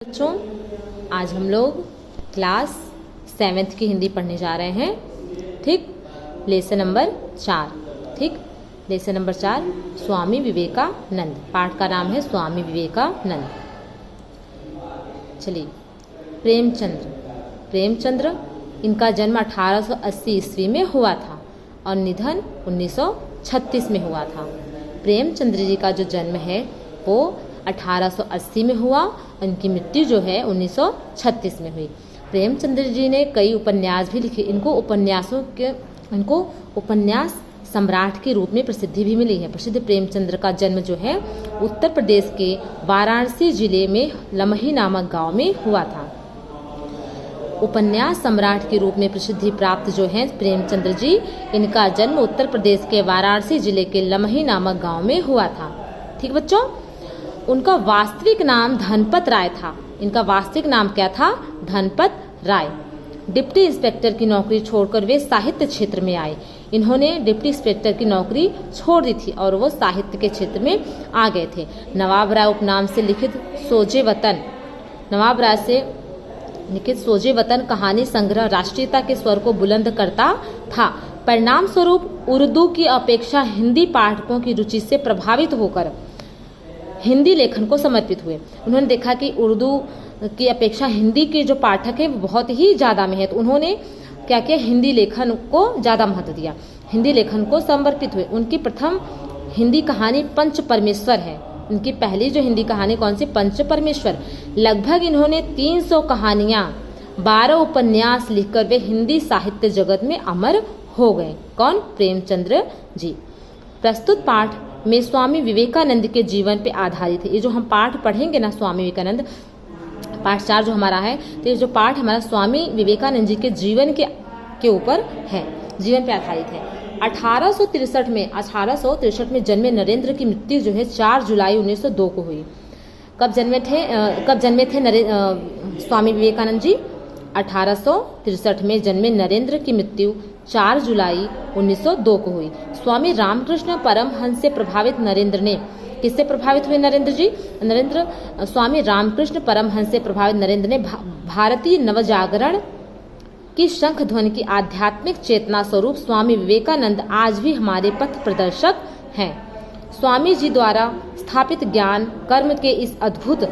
बच्चों, आज हम लोग क्लास 7th की हिंदी पढ़ने जा रहे हैं। ठीक, लेसन नंबर 4। ठीक, लेसन नंबर 4 स्वामी विवेकानंद। पाठ का नाम है स्वामी विवेकानंद। चलिए, प्रेमचंद्र इनका जन्म 1880 ईस्वी में हुआ था और निधन 1936 में हुआ था। प्रेमचंद्र जी का जो जन्म है वो 1880 में हुआ, उनकी मृत्यु जो है 1936 में हुई। प्रेमचंद्र जी ने कई उपन्यास भी लिखे। इनको उपन्यास सम्राट के रूप में प्रसिद्धि भी मिली है। प्रसिद्ध प्रेमचंद्र का जन्म जो है उत्तर प्रदेश के वाराणसी जिले में लमही नामक गांव में हुआ था। उपन्यास सम्राट के रूप में प्रसिद्धि प्राप्त जो है प्रेमचंद्र जी, इनका जन्म उत्तर प्रदेश के वाराणसी जिले के लमही नामक गांव में हुआ था। ठीक बच्चों, उनका वास्तविक नाम धनपत राय था। इनका वास्तविक नाम क्या था? धनपत राय। डिप्टी इंस्पेक्टर की नौकरी छोड़कर वे साहित्य क्षेत्र में आए। इन्होंने डिप्टी इंस्पेक्टर की नौकरी छोड़ दी थी और वो साहित्य के क्षेत्र में आ गए थे। नवाब राय उपनाम से लिखित सोजे वतन कहानी संग्रह राष्ट्रीयता के स्वर को बुलंद करता था। परिणाम स्वरूप उर्दू की अपेक्षा हिंदी पाठकों की रुचि से प्रभावित होकर हिंदी लेखन को समर्पित हुए। उन्होंने देखा कि उर्दू की अपेक्षा हिंदी के जो पाठक हैं वो बहुत ही ज़्यादा में है, तो उन्होंने क्या किया, हिंदी लेखन को ज़्यादा महत्व दिया, हिंदी लेखन को समर्पित हुए। उनकी प्रथम हिंदी कहानी पंच परमेश्वर है। उनकी पहली जो हिंदी कहानी कौन सी? पंच परमेश्वर। लगभग इन्होंने 300 कहानियाँ, 12 उपन्यास लिखकर वे हिंदी साहित्य जगत में अमर हो गए। कौन? प्रेमचंद्र जी। प्रस्तुत पाठ में स्वामी विवेकानंद के जीवन पे आधारित है। ये जो हम पाठ पढ़ेंगे ना, स्वामी विवेकानंद पाठ 4 जो हमारा है, तो ये जो पाठ हमारा स्वामी विवेकानंद जी के जीवन के ऊपर है, जीवन पे आधारित है। 1863 में जन्मे नरेंद्र की मृत्यु जो है 4 जुलाई 1902 को हुई। कब जन्मे थे स्वामी विवेकानंद जी? 1863 में जन्मे नरेंद्र की मृत्यु 4 जुलाई 1902 को हुई। स्वामी रामकृष्ण परमहंस से प्रभावित नरेंद्र ने, किससे प्रभावित हुए नरेंद्र जी? स्वामी रामकृष्ण परमहंस से प्रभावित नरेंद्र ने भारतीय नवजागरण की शंख ध्वनि की आध्यात्मिक चेतना स्वरूप स्वामी विवेकानंद आज भी हमारे पथ प्रदर्शक हैं। स्वामी जी द्वारा स्थापित ज्ञान कर्म के इस अद्भुत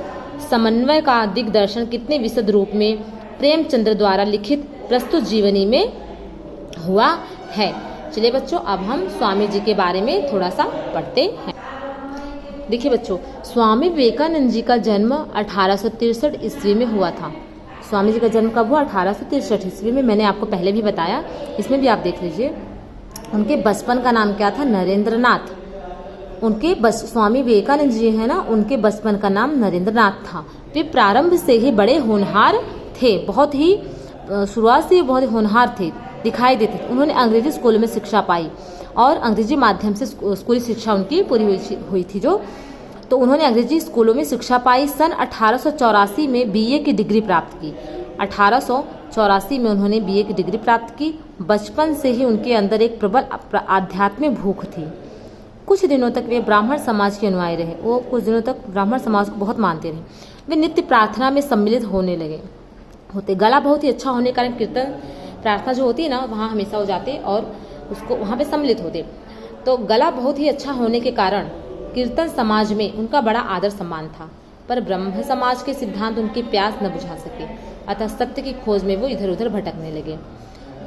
समन्वय का दिग्दर्शन कितने विशद रूप में प्रेमचंद्र द्वारा लिखित प्रस्तुत जीवनी में हुआ है। चलिए बच्चों, अब हम स्वामी जी के बारे में थोड़ा सा पढ़ते हैं। देखिए बच्चों, स्वामी विवेकानंद जी का जन्म 1863 ईस्वी में हुआ था। स्वामी जी का जन्म कब हुआ? 1863 ईस्वी में। मैंने आपको पहले भी बताया, इसमें भी आप देख लीजिए। उनके बचपन का नाम क्या था? नरेंद्रनाथ। स्वामी विवेकानंद जी है ना, उनके बचपन का नाम नरेंद्रनाथ था। वे प्रारंभ से ही बड़े होनहार थे, बहुत ही शुरुआत से बहुत होनहार थे, दिखाई देते थे। उन्होंने अंग्रेजी स्कूल में शिक्षा पाई और अंग्रेजी माध्यम से स्कूली शिक्षा उनकी पूरी हुई थी तो उन्होंने अंग्रेजी स्कूलों में शिक्षा पाई। सन 1884 में बीए की डिग्री प्राप्त की। 1884 में उन्होंने बीए की डिग्री प्राप्त की। बचपन से ही उनके अंदर एक प्रबल आध्यात्मिक भूख थी। कुछ दिनों तक वे ब्राह्मण समाज के अनुयायी रहे। वो कुछ दिनों तक ब्राह्मण समाज को बहुत मानते रहे। वे नित्य प्रार्थना में सम्मिलित होने लगे होते। गला बहुत ही अच्छा होने के कारण कीर्तन प्रार्थना जो होती है ना, वहाँ हमेशा हो जाते और उसको वहाँ पे सम्मिलित होते। तो गला बहुत ही अच्छा होने के कारण कीर्तन समाज में उनका बड़ा आदर सम्मान था, पर ब्रह्म समाज के सिद्धांत उनकी प्यास न बुझा सके। अतः सत्य की खोज में वो इधर उधर भटकने लगे।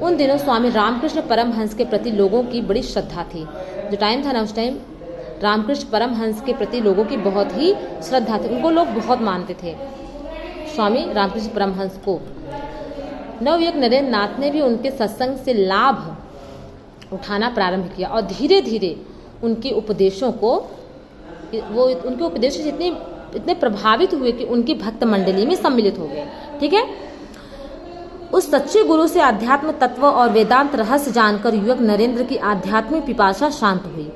उन दिनों स्वामी रामकृष्ण परमहंस के प्रति लोगों की बड़ी श्रद्धा थी। जो टाइम था ना, उस टाइम रामकृष्ण परमहंस के प्रति लोगों की बहुत ही श्रद्धा थी। उनको लोग बहुत मानते थे, स्वामी रामकृष्ण परमहंस को। नवयुवक नरेंद्रनाथ ने भी उनके सत्संग से लाभ उठाना प्रारंभ किया और धीरे धीरे उनके उपदेशों से इतने प्रभावित हुए कि उनकी भक्त मंडली में सम्मिलित हो गए। ठीक है। उस सच्चे गुरु से अध्यात्म तत्व और वेदांत रहस्य जानकर युवक नरेंद्र की आध्यात्मिक पिपासा शांत हुई।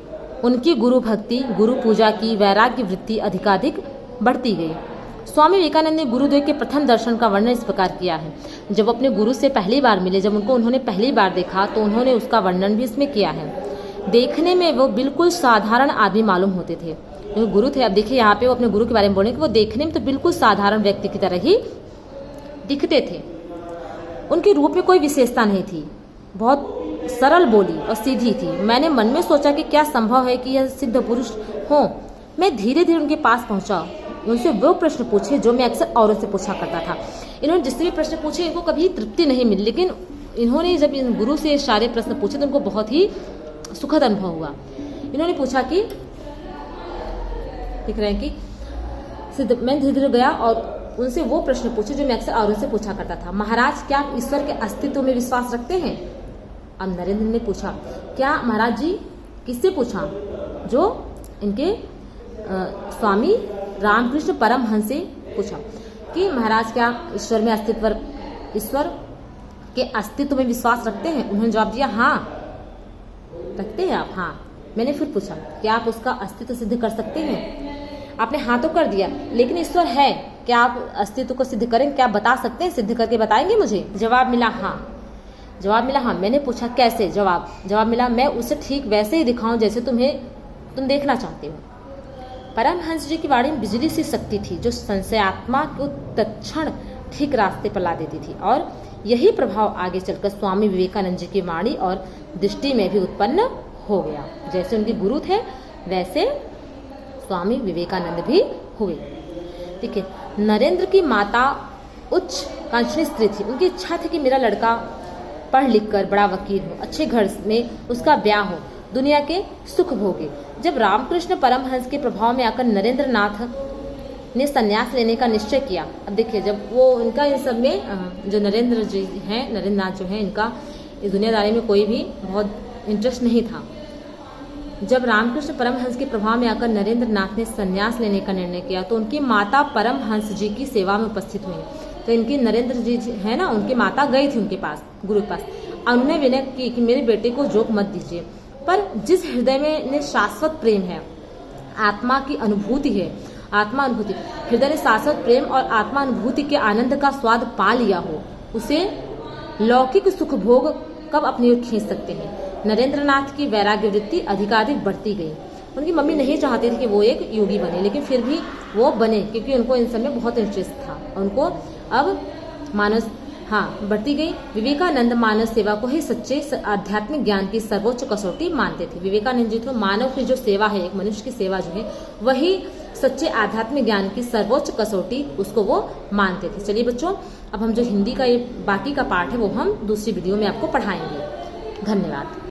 उनकी गुरु भक्ति, गुरु पूजा की वैराग्य वृत्ति अधिकाधिक बढ़ती गई। स्वामी विवेकानंद ने गुरुदेव के प्रथम दर्शन का वर्णन इस प्रकार किया है। जब अपने गुरु से पहली बार मिले, जब उन्होंने पहली बार देखा, तो उन्होंने उसका वर्णन भी इसमें किया है। देखने में वो बिल्कुल साधारण आदमी मालूम होते थे। जो गुरु थे, अब देखिए यहाँ पे वो अपने गुरु के बारे में बोले कि वो देखने में तो बिल्कुल साधारण व्यक्ति की तरह ही दिखते थे। उनके रूप में कोई विशेषता नहीं थी, बहुत सरल बोली और सीधी थी। मैंने मन में सोचा कि क्या संभव है कि यह सिद्ध पुरुष हो। मैं धीरे धीरे उनके पास पहुंचा, उनसे वो प्रश्न पूछे जो मैं अक्सर औरों से पूछा करता था। इन्होंने जितने भी प्रश्न पूछे इनको कभी तृप्ति नहीं मिली, लेकिन इन्होंने जब इन गुरु से सारे प्रश्न पूछे तो उनको बहुत ही सुखद अनुभव हुआ। इन्होंने पूछा कि लिख रहे हैं कि मैं धीरे धीरे गया और उनसे वो प्रश्न पूछे जो मैं अक्सर औरों से पूछा करता था। महाराज, क्या आप ईश्वर के अस्तित्व में विश्वास रखते हैं? अब नरेंद्र ने पूछा, क्या महाराज जी? किससे पूछा? जो इनके स्वामी रामकृष्ण परमहंस से पूछा कि महाराज, क्या ईश्वर के अस्तित्व में विश्वास रखते हैं? उन्होंने जवाब दिया, हाँ। रखते हैं आप? हाँ। मैंने फिर पूछा, क्या आप उसका अस्तित्व सिद्ध कर सकते हैं? आपने हाँ तो कर दिया, लेकिन ईश्वर है, क्या आप अस्तित्व को सिद्ध करें? क्या बता सकते हैं? सिद्ध करके बताएंगे मुझे? जवाब मिला हाँ। मैंने पूछा, कैसे? जवाब मिला, मैं उसे ठीक वैसे ही दिखाऊं जैसे तुम देखना चाहते हो। परमहंस जी की वाणी में बिजली सी शक्ति थी जो संशयात्मा को तत्क्षण ठीक रास्ते पर ला देती थी, और यही प्रभाव आगे चलकर स्वामी विवेकानंद जी की वाणी और दृष्टि में भी उत्पन्न हो गया। जैसे उनके गुरु थे वैसे स्वामी विवेकानंद भी हुए। ठीक है। नरेंद्र की माता उच्च कांक्षणी स्त्री थी। उनकी इच्छा थी कि मेरा लड़का पढ़ लिख कर बड़ा वकील हो, अच्छे घर में उसका ब्याह हो, दुनिया के सुख भोगे। जब रामकृष्ण परमहंस के प्रभाव में आकर नरेंद्र नाथ ने संन्यास लेने का निश्चय किया। अब देखिए, जब वो इनका इन सब में जो नरेंद्र नाथ जो है, इनका इस दुनियादारी में कोई भी बहुत इंटरेस्ट नहीं था। जब रामकृष्ण परमहंस के प्रभाव में आकर नरेंद्र नाथ ने संन्यास लेने का निर्णय किया तो उनकी माता परमहंस जी की सेवा में उपस्थित हुई। तो इनकी नरेंद्र जी है ना, उनकी माता गई थी उनके पास, गुरु के पास। उन्होंने विनय की कि मेरे बेटे को जोक मत दीजिए, पर जिस हृदय में शाश्वत प्रेम है, आत्मा की अनुभूति है, आत्मा अनुभूति, हृदय ने शाश्वत प्रेम और आत्मा अनुभूति के आनंद का स्वाद पा लिया हो, उसे लौकिक सुख भोग कब अपनी ओर खींच सकते हैं। नरेंद्र नाथ की वैराग्य वृत्ति अधिकाधिक बढ़ती गई। उनकी मम्मी नहीं चाहती थी कि वो एक योगी बने, लेकिन फिर भी वो बने क्योंकि उनको इन सब में बहुत इंटरेस्ट था। उनको अब बढ़ती गई। विवेकानंद मानव सेवा को ही सच्चे आध्यात्मिक ज्ञान की सर्वोच्च कसौटी मानते थे। विवेकानंद जी तो मानव की जो सेवा है, एक मनुष्य की सेवा जो है, वही सच्चे आध्यात्मिक ज्ञान की सर्वोच्च कसौटी उसको वो मानते थे। चलिए बच्चों, अब हम जो हिंदी का ये बाकी का पार्ट है वो हम दूसरी वीडियो में आपको पढ़ाएंगे। धन्यवाद।